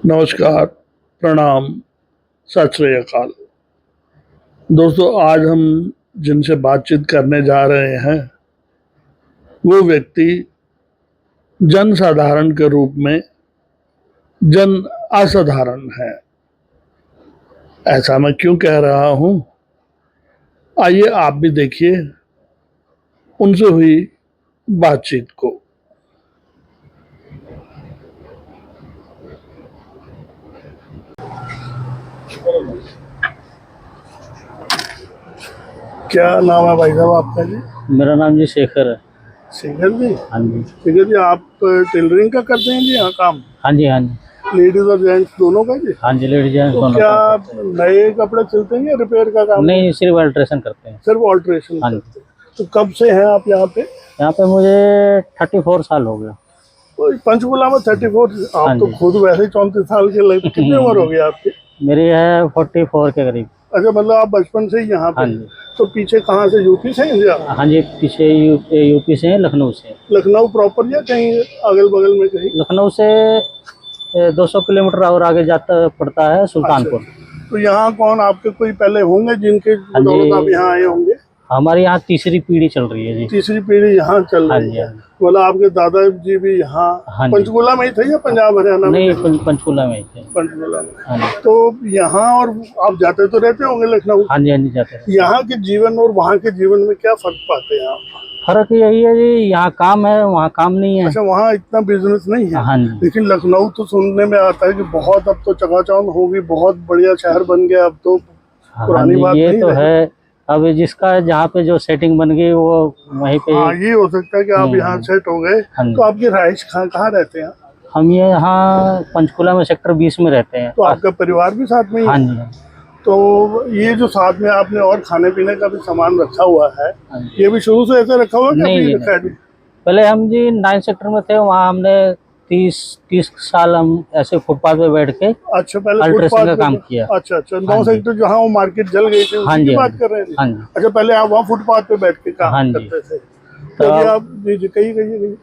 नमस्कार, प्रणाम, सत श्री अकाल। दोस्तों, आज हम जिनसे बातचीत करने जा रहे हैं वो व्यक्ति जनसाधारण के रूप में जन असाधारण है। ऐसा मैं क्यों कह रहा हूं, आइए आप भी देखिए उनसे हुई बातचीत को। क्या नाम है भाई साहब आपका जी? मेरा नाम जी शेखर है। शेखर जी? हाँ जी। शेखर जी, आप टेलरिंग का करते हैं जी यहाँ काम? हाँ जी। हाँ जी। लेडीज और जेंट्स दोनों का जी? हाँ जी, लेडीज जेंट्स तो दोनों क्या काम आप करते हैं। नए कपड़े सिलते हैं या रिपेयर का काम? नहीं, सिर्फ अल्ट्रेशन करते हैं। सिर्फ ऑल्ट्रेशन हाँ जी। करते हैं। तो कब से हैं आप यहाँ पे? यहाँ पे मुझे 34 साल हो गया। तो पंचकुला में 34? हाँ आप तो जी। खुद वैसे ही 34 साल के लग। कितनी उम्र हो गई आपकी? मेरी है 44 के करीब। अच्छा, मतलब आप बचपन से ही यहाँ पे? हाँ जी। तो पीछे कहाँ से, यूपी से हैं जी आप? हाँ जी, पीछे यूपी से हैं, लखनऊ से। लखनऊ प्रॉपर या कहीं अगल बगल में कहीं? लखनऊ से 200 किलोमीटर और आगे जाता पड़ता है सुल्तानपुर। अच्छा, तो यहाँ कौन आपके कोई पहले होंगे जिनके हाँ बदौलत आप जी, यहाँ आए होंगे? हमारे यहाँ तीसरी पीढ़ी चल रही है जी। तीसरी पीढ़ी यहाँ चल हाँ रही जी। है? हाँ जी। मतलब आपके दादाजी भी यहाँ हाँ जी। पंचकुला में ही थे या पंजाब हरियाणा में? नहीं, पंचकुला में ही थे। पंचकुला में। हाँ जी। तो यहाँ और आप जाते तो रहते होंगे लखनऊ? हाँ जी। हाँ जी, जाते हैं। यहाँ के जीवन और वहाँ के जीवन में क्या फर्क पाते हैं आप? फर्क यही है जी, यहाँ काम है, वहाँ काम नहीं है। अच्छा, वहाँ इतना बिजनेस नहीं है? हाँ जी। लेकिन लखनऊ तो सुनने में आता है कि बहुत, अब तो चकाचौंध होगी, बहुत बढ़िया शहर बन गया अब तो। हाँ पुरानी जी, बात ये नहीं तो रही। है। अब जिसका जहाँ पे जो सेटिंग बन गई वो वहीं पे। हाँ, ये हो सकता है कि आप यहाँ सेट हो गए। हाँ जी। तो आपकी रहाइश कहाँ रहते हैं? हम ये यहाँ पंचकुला में सेक्टर 20 में रहते हैं। तो आपका परिवार भी साथ में ही हाँ है? जी। तो ये जो साथ में आपने और खाने पीने का भी सामान रखा हुआ है, हाँ जी। ये भी शुरू से ऐसे रखा हुआ है कि नहीं अभी जी, रखा है? पहले हम जी 9 सेक्टर में थे, वहाँ हमने 30 साल हम ऐसे फुटपाथ पे बैठ के अच्छा, पहले अल्ट्रेशन फुटपाथ का पे? काम किया। अच्छा अच्छा, हाँ 9 जी। सेक्टर जहाँ वो मार्केट जल गई थी हाँ उसी जी। की हाँ बात जी। कर रहे हैं? हाँ जी। अच्छा, पहले आप वहाँ फुटपाथ पे बैठ के काम हाँ जी। करते थे? तो तो अभी आप जी कही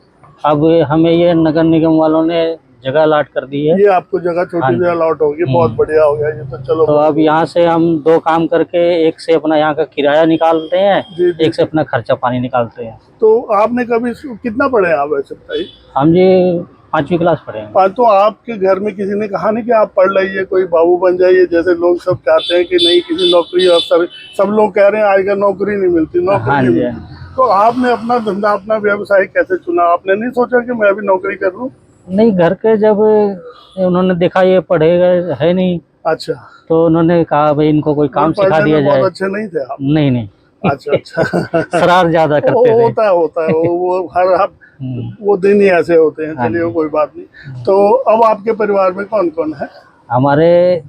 अब हमें ये नगर निगम वालों ने जगह अलॉट कर दी है। ये आपको जगह छोटी हाँ जी। सी अलॉट होगी, बहुत बढ़िया हो गया ये तो। चलो, तो अब यहाँ से हम 2 काम करके, एक से अपना यहाँ का किराया निकालते हैं, जी जी। एक से अपना खर्चा पानी निकालते हैं। तो आपने कभी कितना पढ़े आप वैसे बताइए? हम जी 5वीं क्लास पढ़े हैं। तो आपके घर में किसी ने कहा नहीं कि आप पढ़ लीजिए, कोई बाबू बन जाइए, जैसे लोग सब चाहते हैं कि नहीं किसी नौकरी अफसर, सब लोग कह रहे हैं आजकल नौकरी नहीं मिलती, नौकरी हाँ नहीं जी। मिलती। तो आपने अपना धंधा, अपना व्यवसाय कैसे चुना? आपने नहीं सोचा कि मैं भी नौकरी कर लूं? नहीं, घर के जब उन्होंने देखा ये पढ़ेगा है नहीं, अच्छा, तो उन्होंने कहा भाई इनको कोई काम सिखा पढ़ने दिया में जाए। बहुत अच्छे नहीं थे आप? नहीं नहीं, अच्छा अच्छा। शरार ज्यादा करते थे। होता है वो हर आप, वो दिन ही ऐसे होते हैं। हाँ चलिए, जी। कोई बात नहीं। तो अब आपके परिवार में कौन कौन है? हमारे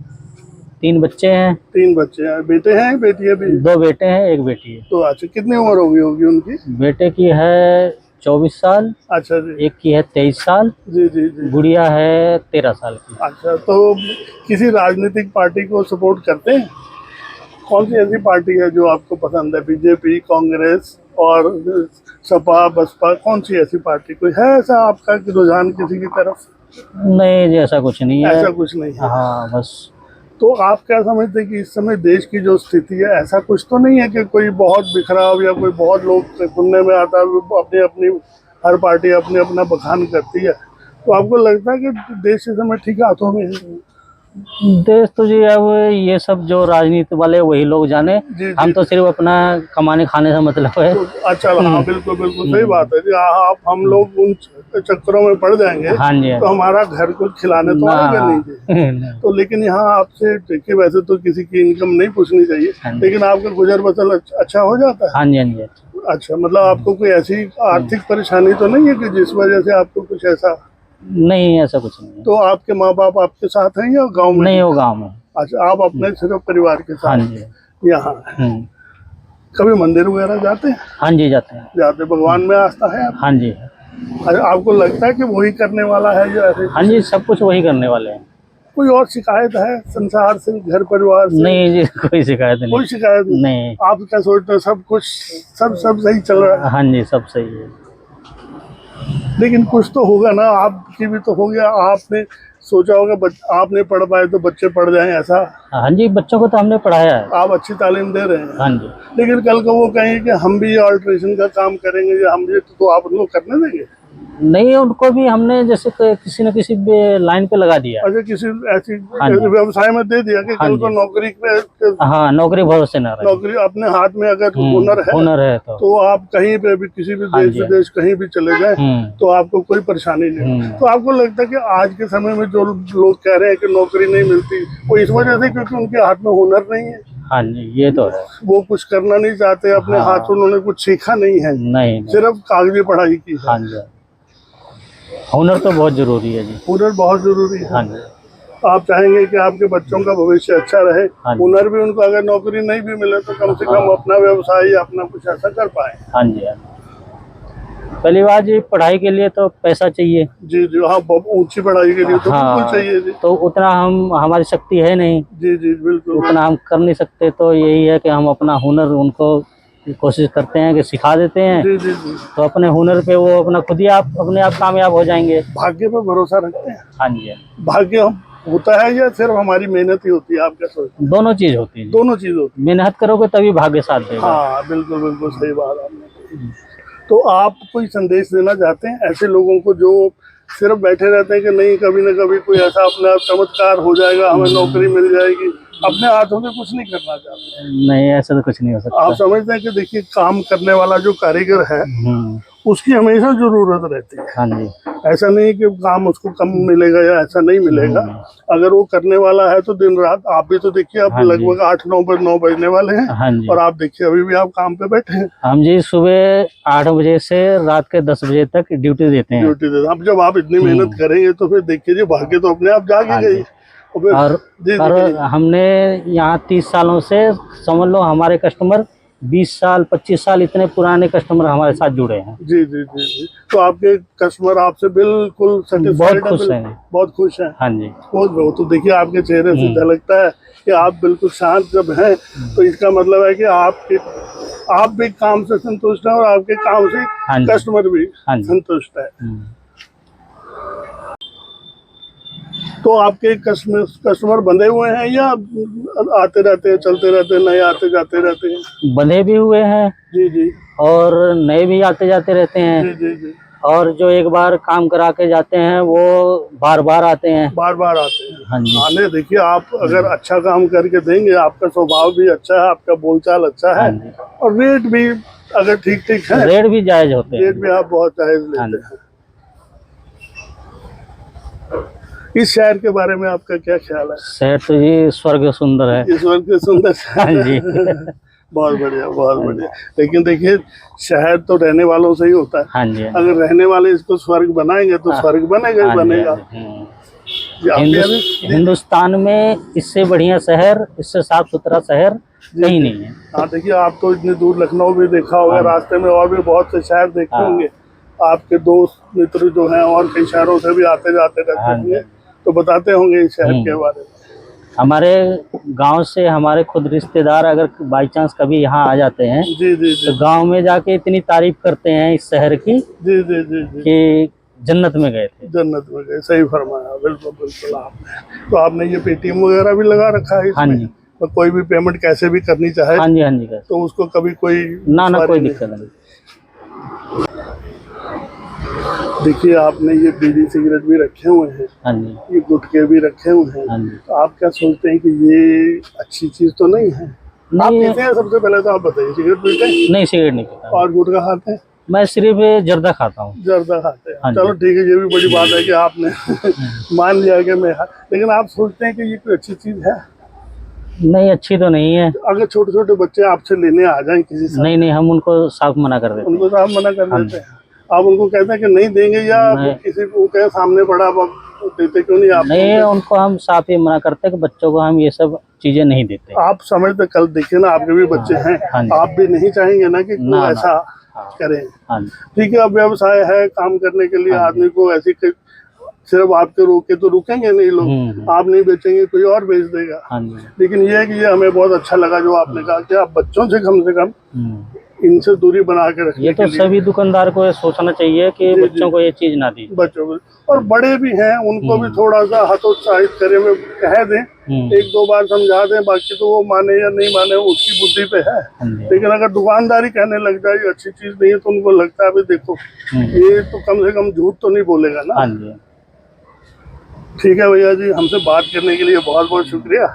3 बच्चे हैं। 3 बच्चे हैं? बेटे हैं बेटी है भी? 2 बेटे हैं, 1 बेटी है। तो अच्छा, कितनी उम्र होगी उनकी? बेटे की है 24 साल, अच्छा जी। एक की है 23 साल, जी जी जी। गुड़िया है 13 साल की। अच्छा, तो किसी राजनीतिक पार्टी को सपोर्ट करते हैं? कौन सी ऐसी पार्टी है जो आपको पसंद है? बीजेपी, कांग्रेस और सपा, बसपा, कौन सी ऐसी पार्टी कोई है ऐसा आपका कि रुझान किसी की तरफ? नहीं जी, ऐसा कुछ नहीं है। ऐसा कुछ नहीं है? हाँ, बस। तो आप क्या समझते हैं कि इस समय देश की जो स्थिति है, ऐसा कुछ तो नहीं है कि कोई बहुत बिखराव या कोई बहुत, लोग सुनने में आता है अपनी अपनी, हर पार्टी अपने अपना बखान करती है, तो आपको लगता है कि देश इस समय ठीक हाथों में है? देश तो जी अब ये सब जो राजनीति वाले वही लोग जाने, जी हम जी। तो सिर्फ अपना कमाने खाने से मतलब है। तो अच्छा, हाँ बिल्कुल बिल्कुल सही बात है जी। आप हम लोग उन चक्करों में पड़ जाएंगे हाँ जी। तो हमारा घर को खिलाने तो आएगा नहीं जी। तो लेकिन यहाँ आपसे देखिए, वैसे तो किसी की इनकम नहीं पूछनी चाहिए, हाँ जी। लेकिन आपका गुजर बसर अच्छा हो जाता है? हाँ जी। हाँ जी। अच्छा, मतलब आपको कोई ऐसी आर्थिक परेशानी तो नहीं है कि जिस वजह से आपको कुछ ऐसा? नहीं, ऐसा कुछ नहीं है। तो आपके माँ बाप आपके साथ हैं या गांव में? नहीं, वो गाँव में। अच्छा, आप अपने सिर्फ परिवार के हाँ साथ जी। यहाँ? कभी मंदिर वगैरह जाते हैं? हाँ जी, जाते हैं। जाते, भगवान में आस्था है आप? हाँ जी। अच्छा, आपको लगता है कि वही करने वाला है या ऐसे? हाँ जी, सब कुछ वही करने वाले हैं। कोई और शिकायत है संसार से, घर परिवार से? नहीं जी, कोई शिकायत नहीं। कोई शिकायत नहीं? नहीं। आप क्या सोचते हैं, सब कुछ सब सही चल रहा है? हाँ जी, सब सही है। लेकिन कुछ तो होगा ना, आपकी भी तो हो गया, आपने सोचा होगा आप नहीं पढ़ पाए तो बच्चे पढ़ जाएं, ऐसा हाँ जी, बच्चों को तो हमने पढ़ाया है। आप अच्छी तालीम दे रहे हैं। हाँ जी। लेकिन कल को वो कहेंगे कि हम भी ऑल्ट्रेशन का काम करेंगे या हम भी, तो आप उनको करने देंगे? नहीं, उनको भी हमने जैसे किसी न किसी लाइन पे लगा दिया। अच्छा, किसी ऐसी हाँ जी। व्यवसाय में दे दिया कि हाँ कल को जी। नौकरी पे, हाँ, नौकरी भरोसे ना रहे। नौकरी अपने हाथ में अगर हुनर है हुनर है तो आप कहीं पे भी किसी भी हाँ देश जी। विदेश कहीं भी चले जाएं तो आपको कोई परेशानी नहीं। तो आपको लगता है कि आज के समय में जो लोग कह रहे हैं कि नौकरी नहीं मिलती, वो इस वजह से क्योंकि उनके हाथ में हुनर नहीं है? हाँ जी, ये तो है। वो कुछ करना नहीं चाहते, अपने हाथ से उन्होंने कुछ सीखा नहीं है, नहीं, सिर्फ कागजी पढ़ाई की है। हाँ जी, हुनर तो बहुत जरूरी है जी। हुनर बहुत जरूरी है। हाँ जी। आप चाहेंगे कि आपके बच्चों का भविष्य अच्छा रहे, हुनर भी उनको, अगर नौकरी नहीं भी मिले तो कम से कम अपना व्यवसाय या अपना कुछ ऐसा कर पाए। हाँ जी, हाँ जी। पहली बात जी, पढ़ाई के लिए तो पैसा चाहिए। जी जी, हाँ, ऊंची पढ़ाई के लिए तो बिल्कुल चाहिए जी। तो उतना हमारी शक्ति है नहीं। जी जी, बिल्कुल। उतना हम कर नहीं सकते, तो यही है कि हम अपना हुनर उनको कोशिश करते हैं कि सिखा देते हैं। जी जी जी। तो अपने हुनर पे वो अपना खुद ही अपने आप कामयाब हो जाएंगे। भाग्य पे भरोसा रखते हैं? हाँ जी। भाग्य होता है या सिर्फ हमारी मेहनत ही होती है, आप क्या सोचते हैं? दोनों चीज होती है। दोनों चीज होती है। मेहनत करोगे तभी भाग्य साथ देगा। हाँ, बिल्कुल बिल्कुल सही बात आपने। तो आप कोई संदेश देना चाहते हैं ऐसे लोगों को जो सिर्फ बैठे रहते हैं कि नहीं, कभी न कभी कोई ऐसा अपना चमत्कार हो जाएगा, हमें नौकरी मिल जाएगी, अपने हाथों से कुछ नहीं करना चाहते? नहीं, ऐसा तो कुछ नहीं हो सकता। आप समझते हैं कि देखिए, काम करने वाला जो कारीगर है उसकी हमेशा जरूरत रहती है। हाँ जी। ऐसा नहीं कि काम उसको कम मिलेगा या ऐसा नहीं मिलेगा। अगर वो करने वाला है तो दिन रात, आप भी तो देखिए, आप लगभग 8-9 बजने वाले हैं। हाँ जी। और आप देखिए अभी भी आप काम पे बैठे हैं। हम जी सुबह 8 बजे से रात के 10 बजे तक ड्यूटी देते हैं। ड्यूटी देते हैं। अब जब आप इतनी मेहनत करेंगे तो फिर देखिए जी, भाग्य तो अपने आप जाग गई। और हमने यहाँ 30 सालों से, समझ लो हमारे कस्टमर 20 साल 25 साल इतने पुराने कस्टमर हमारे साथ जुड़े हैं। जी जी जी जी। तो आपके कस्टमर आपसे बिल्कुल सेटिस्फाइड बहुत खुश हैं। बहुत खुश हैं। हाँ जी। वो तो देखिए आपके चेहरे से झलकता है कि आप बिल्कुल शांत जब हैं, तो इसका मतलब है कि आप भी काम से संतुष्ट हैं और आपके काम से कस्टमर भी संतुष्ट है। तो आपके कस्टमर बंधे हुए हैं या आते रहते हैं, चलते रहते हैं, नए आते जाते रहते हैं? बंधे भी हुए हैं जी जी। और नए भी आते जाते रहते हैं। जी जी जी। और जो एक बार काम करा के जाते हैं वो बार बार आते हैं। बार बार आते हैं। हाँ जी। आने देखिए, आप अगर अच्छा काम करके देंगे, आपका स्वभाव भी अच्छा है, आपका बोलचाल अच्छा है, और रेट भी अगर ठीक ठीक है, रेट भी जायज होते हैं। रेट भी आप बहुत जायज लेते हैं। इस शहर के बारे में आपका क्या ख्याल है? शहर तो जी स्वर्ग सुंदर है। इस स्वर्ग सुंदर। हाँ जी। बहुत बढ़िया, बहुत बढ़िया। लेकिन देखिए, शहर तो रहने वालों से ही होता है। हाँ जी। अगर रहने वाले इसको स्वर्ग बनाएंगे तो स्वर्ग बनेगा ही बनेगा। हिंदुस्तान में इससे बढ़िया शहर, इससे साफ सुथरा शहर कहीं नहीं है। हाँ, देखिए, आप तो इतनी दूर लखनऊ भी देखा होगा, रास्ते में और भी बहुत से शहर देखे होंगे। आपके दोस्त मित्र जो हैं और कई शहरों से भी आते जाते रहते होंगे, तो बताते होंगे इस शहर के बारे में। हमारे गांव से हमारे खुद रिश्तेदार अगर बाई चांस कभी यहाँ आ जाते हैं, जी जी जी, तो गांव में जाके इतनी तारीफ करते हैं इस शहर की। जी जी जी जी, कि जन्नत में गए थे। जन्नत में गए, सही फरमाया, बिल्कुल बिल्कुल आपने। तो आपने ये पेटीएम वगैरह भी लगा रखा है? हाँ जी। तो कोई भी पेमेंट कैसे भी करनी चाहे? हाँ जी, हाँ जी। तो उसको कभी कोई ना कोई दिक्कत नहीं। देखिए, आपने ये बीड़ी सिगरेट भी रखे हुए हैं। हाँ जी। ये गुटखे भी रखे हुए हैं। हाँ जी। तो आप क्या सोचते हैं कि ये अच्छी चीज तो नहीं है? आप पीते हैं? सबसे पहले तो आप बताइए, सिगरेट पीते हैं? नहीं, सिगरेट नहीं पीता। और गुटखा खाते हैं? मैं सिर्फ जर्दा खाता हूँ। जर्दा खाते हैं। हाँ, चलो ठीक है, ये भी बड़ी बात है कि आपने मान लिया कि मैं, लेकिन आप सोचते हैं कि ये कोई अच्छी चीज है? नहीं, अच्छी तो नहीं है। अगर छोटे छोटे बच्चे आपसे लेने आ जाएं किसी से? नहीं, हम उनको साफ मना कर देते हैं। उनको साफ मना कर देते हैं? आप उनको कहते हैं कि नहीं देंगे, या किसी को कहे सामने पड़ा देते क्यों नहीं? आप नहीं, उनको हम साफ ही मना करते हैं कि बच्चों को हम ये सब चीजें नहीं देते। आप समझते, कल देखिए ना, आपके भी बच्चे हैं, आप भी नहीं चाहेंगे ना कि कोई ऐसा करें। ठीक है, अब व्यवसाय है, काम करने के लिए आदमी को ऐसी सिर्फ आपके रोके तो रुकेंगे नहीं लोग। आप नहीं बेचेंगे, कोई और बेच देगा। लेकिन ये है कि ये हमें बहुत अच्छा लगा जो आपने कहा कि आप बच्चों से कम इनसे दूरी बना के रखने ये तो के लिए सभी दुकानदार को ये सोचना चाहिए कि जी, बच्चों को ये चीज ना दी। बच्चों को, और बड़े भी हैं उनको भी थोड़ा सा हतोत्साहित करें, में कह दें, एक दो बार समझा दें, बाकी तो वो माने या नहीं माने उसकी बुद्धि पे है। हाँ जी। लेकिन अगर दुकानदारी कहने लग जाए ये अच्छी चीज नहीं है तो उनको लगता है अभी देखो ये तो कम से कम झूठ तो नहीं बोलेगा ना। हाँ जी। ठीक है भैया जी, हमसे बात करने के लिए बहुत बहुत शुक्रिया।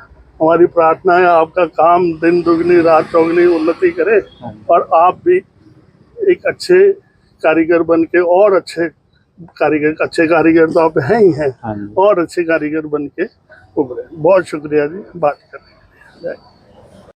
हमारी प्रार्थना है आपका काम दिन दुगनी रात चौगनी उन्नति करे और आप भी एक अच्छे कारीगर बन के और अच्छे कारीगर तो आप हैं ही हैं हाँ जी। और अच्छे कारीगर बन के उभरे। बहुत शुक्रिया जी बात करने के लिए।